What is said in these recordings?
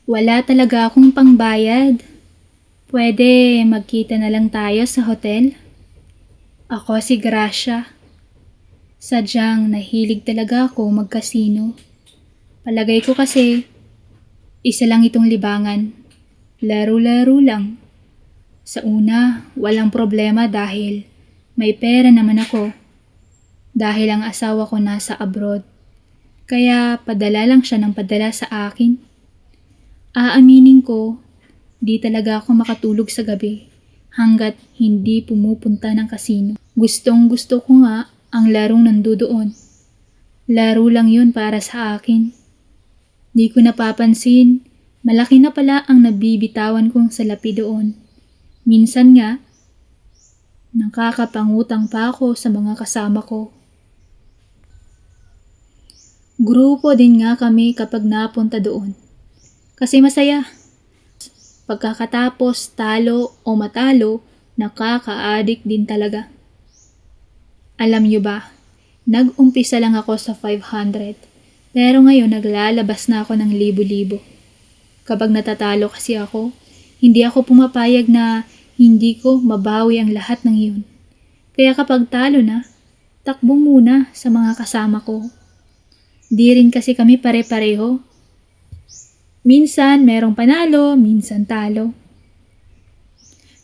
Wala talaga akong pangbayad. Pwede magkita na lang tayo sa hotel? Ako si Gracia. Sadyang nahilig talaga ako magkasino. Palagay ko kasi, isa lang itong libangan. Laro-laro lang. Sa una, walang problema dahil may pera naman ako. Dahil ang asawa ko nasa abroad. Kaya padala lang siya ng padala sa akin. Aaminin ko, di talaga ako makatulog sa gabi hanggat hindi pumupunta ng kasino. Gustong gusto ko nga ang larong nandoon. Laro lang yun para sa akin. Di ko napapansin, malaki na pala ang nabibitawan kong salapi doon. Minsan nga, nakakapangutang pa ako sa mga kasama ko. Grupo din nga kami kapag napunta doon. Kasi masaya. Pagkakatapos talo o matalo, nakaka-addict din talaga. Alam nyo ba, nag-umpisa lang ako sa 500, pero ngayon naglalabas na ako ng libo-libo. Kapag natatalo kasi ako, hindi ako pumapayag na hindi ko mabawi ang lahat ng iyon. Kaya kapag talo na, takbo muna sa mga kasama ko. Di rin kasi kami pare-pareho. Minsan merong panalo, minsan talo.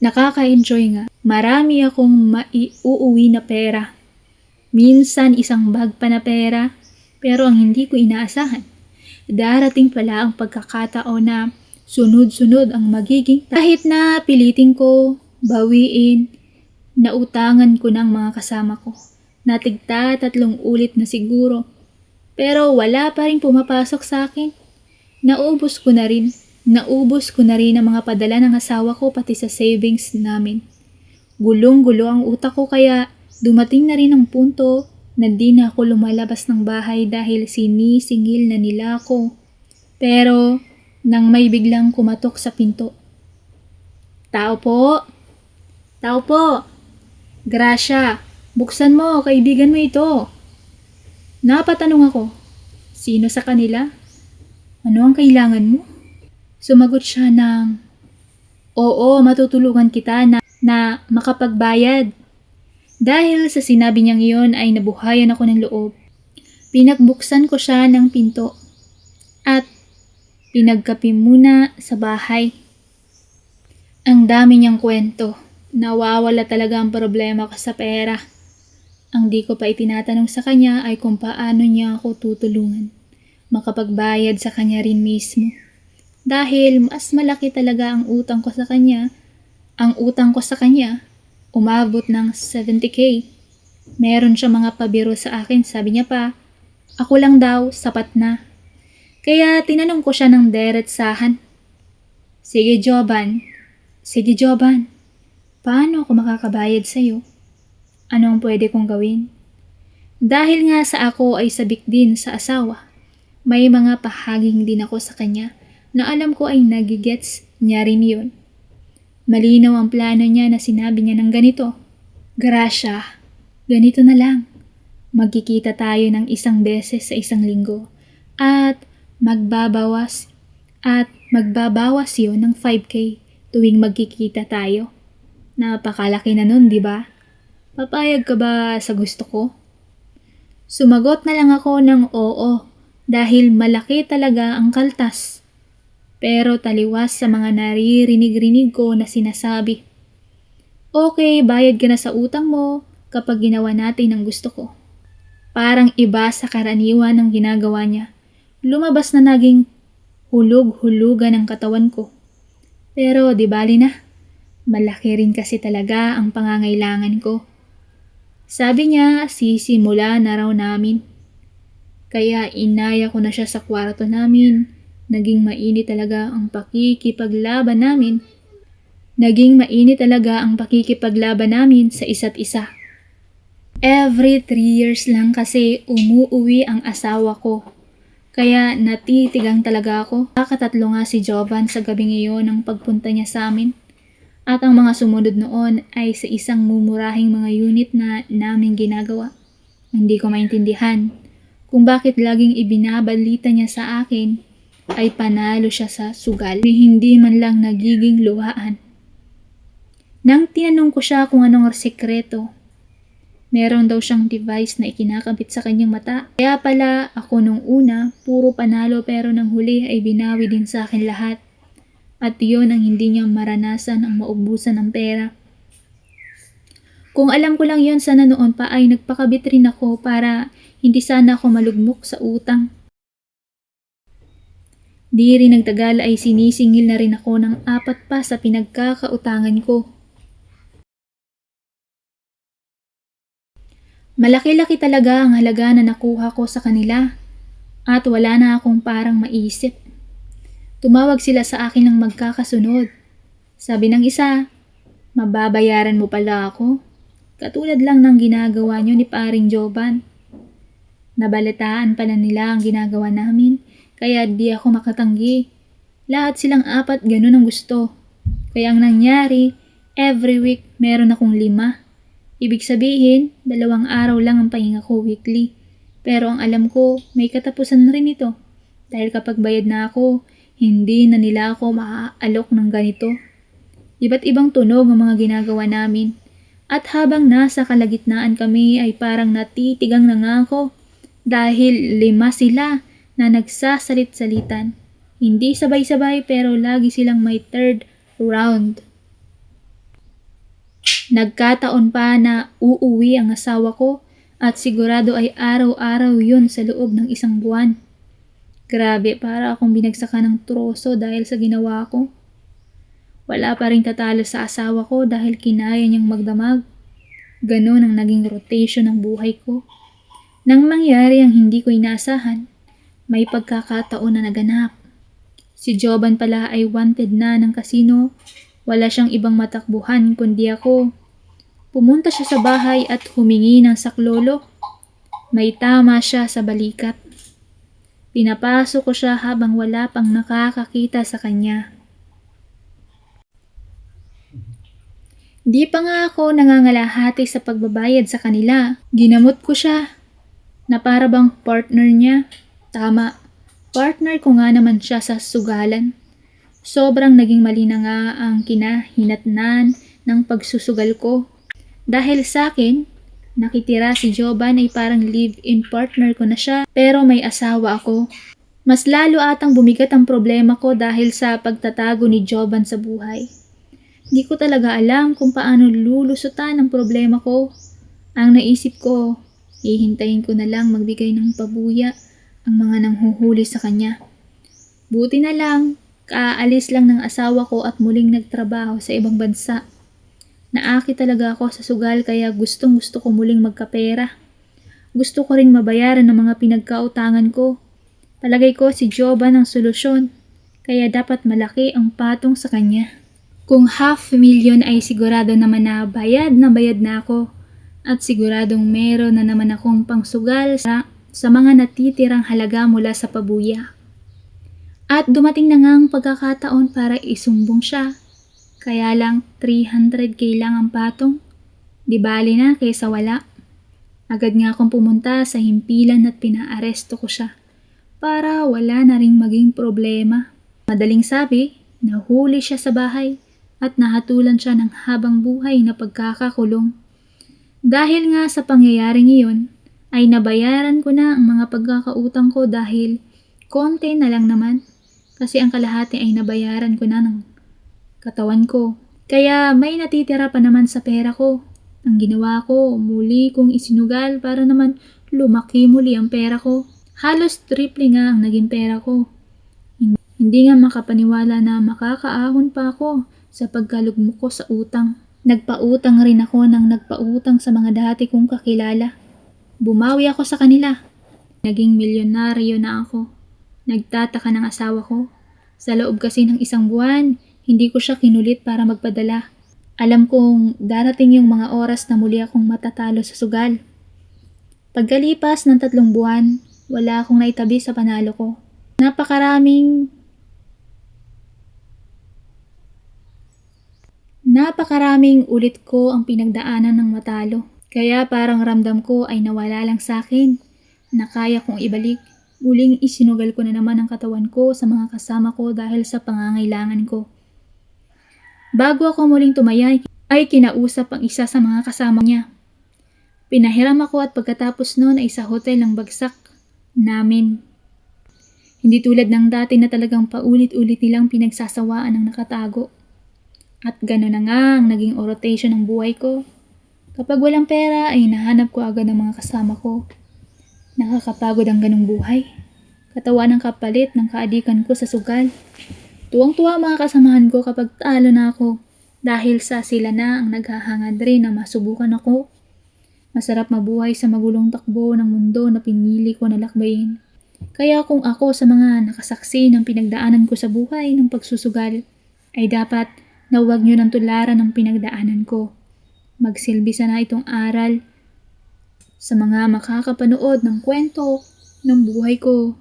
Nakaka-enjoy nga. Marami akong maiuuwi na pera. Minsan isang bag pa na pera, pero ang hindi ko inaasahan, darating pala ang pagkakataon na sunod-sunod ang magiging kahit na pilitin ko, bawiin, nautangan ko ng mga kasama ko. Natigta 3 ulit na siguro, pero wala pa rin pumapasok sa akin. Naubos ko na rin ang mga padala ng asawa ko pati sa savings namin. Gulong-gulo ang utak ko kaya dumating na rin ang punto na di na ako lumalabas ng bahay dahil sinisingil na nila ako. Pero nang may biglang kumatok sa pinto. Tao po! Tao po! Gracia, buksan mo, kaibigan mo ito. Napatanong ako, sino sa kanila? Ano ang kailangan mo? Sumagot siya ng, oo, matutulungan kita na makapagbayad. Dahil sa sinabi niyang iyon ay nabuhayan ako ng loob. Pinakbuksan ko siya ng pinto at pinagkape muna sa bahay. Ang dami niyang kwento. Nawawala talaga ang problema ko sa pera. Ang di ko pa itinatanong sa kanya ay kung paano niya ako tutulungan. Makapagbayad sa kanya rin mismo. Dahil mas malaki talaga ang utang ko sa kanya. Ang utang ko sa kanya umabot ng 70K. Meron siya mga pabiro sa akin, sabi niya pa, ako lang daw, sapat na. Kaya tinanong ko siya ng diretsahan. Sige Joban, paano ako makakabayad sa'yo? Ano ang pwede kong gawin? Dahil nga sa ako ay sabik din sa asawa, may mga pahaging din ako sa kanya na alam ko ay nagigets niya rin yun. Malinaw ang plano niya na sinabi niya ng ganito. Gracia, ganito na lang. Magkikita tayo ng 1 beses sa 1 linggo at magbabawas yun ng 5K tuwing magkikita tayo. Napakalaki na nun, di ba? Papayag ka ba sa gusto ko? Sumagot na lang ako ng oo dahil malaki talaga ang kaltas. Pero taliwas sa mga naririnig-rinig ko na sinasabi. Okay, bayad ka na sa utang mo kapag ginawa natin ang gusto ko. Parang iba sa karaniwan ang ginagawa niya. Lumabas na naging hulug-hulugan ang katawan ko. Pero di bali na, malaki rin kasi talaga ang pangangailangan ko. Sabi niya, sisimula na raw namin. Kaya inaya ko na siya sa kwarto namin. Naging mainit talaga ang pakikipaglaban namin sa isa't isa. Every 3 years lang kasi umuuwi ang asawa ko. Kaya natitigang talaga ako. Kakatatlo nga si Jovan sa gabing iyon ang pagpunta niya sa amin. At ang mga sumunod noon ay sa isang mumurahing mga unit na namin ginagawa. Hindi ko maintindihan kung bakit laging ibinabalita niya sa akin ay panalo siya sa sugal. Hindi man lang nagiging luhaan. Nang tinanong ko siya kung anong sekreto, meron daw siyang device na ikinakabit sa kanyang mata. Kaya pala ako nung una, puro panalo pero nang huli ay binawi din sa akin lahat. At yun ang hindi niya maranasan ang maubusan ng pera. Kung alam ko lang yun, sana noon pa ay nagpakabit rin ako para hindi sana ako malugmok sa utang. Di rin nagtagal ay sinisingil na rin ako ng 4 pa sa pinagkakautangan ko. Malaki-laki talaga ang halaga na nakuha ko sa kanila at wala na akong parang maisip. Tumawag sila sa akin ng magkakasunod. Sabi ng isa, mababayaran mo pala ako. Katulad lang ng ginagawa nyo ni Paring Joban. Nabalitaan pala nila ang ginagawa namin, kaya di ako makatanggi. Lahat silang 4 ganun ang gusto. Kaya ang nangyari, every week meron akong 5. Ibig sabihin, 2 araw lang ang pahinga ko weekly. Pero ang alam ko, may katapusan na rin ito. Dahil kapag bayad na ako, hindi na nila ako maaalok ng ganito. Iba't ibang tunog ang mga ginagawa namin. At habang nasa kalagitnaan kami ay parang natitigang na nga ako dahil 5 sila na nagsasalit-salitan. Hindi sabay-sabay pero lagi silang may third round. Nagkataon pa na uuwi ang asawa ko at sigurado ay araw-araw yun sa loob ng 1 buwan. Grabe, para akong binagsakan ng troso dahil sa ginawa ko. Wala pa rin tatalo sa asawa ko dahil kinaya niyang magdamag. Ganon ang naging rotation ng buhay ko. Nang mangyari ang hindi ko inaasahan, may pagkakataon na naganap. Si Joban pala ay wanted na ng kasino. Wala siyang ibang matakbuhan kundi ako. Pumunta siya sa bahay at humingi ng saklolo. May tama siya sa balikat. Pinapasok ko siya habang wala pang nakakakita sa kanya. Di pa nga ako nangangalahati sa pagbabayad sa kanila. Ginamot ko siya na para bang partner niya. Tama, partner ko nga naman siya sa sugalan. Sobrang naging mali na nga ang kinahinatnan ng pagsusugal ko. Dahil sa akin, nakitira si Joban ay parang live-in partner ko na siya pero may asawa ako. Mas lalo atang bumigat ang problema ko dahil sa pagtatago ni Joban sa buhay. Di ko talaga alam kung paano lulusutan ang problema ko. Ang naisip ko, hihintayin ko na lang magbigay ng pabuya ang mga nanghuhuli sa kanya. Buti na lang, kaalis lang ng asawa ko at muling nagtrabaho sa ibang bansa. Naaki talaga ako sa sugal kaya gustong-gusto ko muling magkapera. Gusto ko ring mabayaran ng mga pinagkautangan ko. Palagay ko si Joban ang solusyon, kaya dapat malaki ang patong sa kanya. Kung 500,000 ay sigurado naman na bayad na ako at siguradong meron na naman akong pangsugal sa mga natitirang halaga mula sa pabuya. At dumating na nga ang pagkakataon para isumbong siya. Kaya lang 300k lang ang patong. Di bali na kaysa wala. Agad nga akong pumunta sa himpilan at pinaaresto ko siya para wala na ring maging problema. Madaling sabi, nahuli siya sa bahay at nahatulan siya ng habang buhay na pagkakakulong. Dahil nga sa pangyayaring iyon, ay nabayaran ko na ang mga pagkakautang ko dahil konti na lang naman kasi ang kalahati ay nabayaran ko na ng katawan ko. Kaya may natitira pa naman sa pera ko. Ang ginawa ko, muli kong isinugal para naman lumaki muli ang pera ko. Halos triple nga ang naging pera ko. Hindi nga makapaniwala na makakaahon pa ako sa pagkalugmok ko sa utang. Nagpautang rin ako ng nagpautang sa mga dati kong kakilala. Bumawi ako sa kanila. Naging milyonaryo na ako. Nagtataka ng asawa ko. Sa loob kasi ng 1 buwan, hindi ko siya kinulit para magpadala. Alam kong darating yung mga oras na muli akong matatalo sa sugal. Pagkalipas ng 3 buwan, wala akong naitabi sa panalo ko. Napakaraming ulit ko ang pinagdaanan ng matalo. Kaya parang ramdam ko ay nawala lang sa akin na kaya kong ibalik. Muling isinugal ko na naman ang katawan ko sa mga kasama ko dahil sa pangangailangan ko. Bago ako muling tumaya ay kinausap ang isa sa mga kasama niya. Pinahiram ako at pagkatapos noon ay sa hotel ang bagsak namin. Hindi tulad ng dati na talagang paulit-ulit nilang pinagsasawaan ang nakatago. At gano'n na nga ang naging rotation ng buhay ko. Kapag walang pera ay nahanap ko agad ang mga kasama ko. Nakakapagod ang ganong buhay. Katawan ng kapalit ng kaadikan ko sa sugal. Tuwang-tuwa mga kasamahan ko kapag talo na ako. Dahil sa sila na ang naghahangad rin na masubukan ako. Masarap mabuhay sa magulong takbo ng mundo na pinili ko na lakbayin. Kaya kung ako sa mga nakasaksi ng pinagdaanan ko sa buhay ng pagsusugal, ay dapat na huwag nyo ng tularan ng pinagdaanan ko. Magsilbi sana itong aral sa mga makakapanood ng kwento ng buhay ko.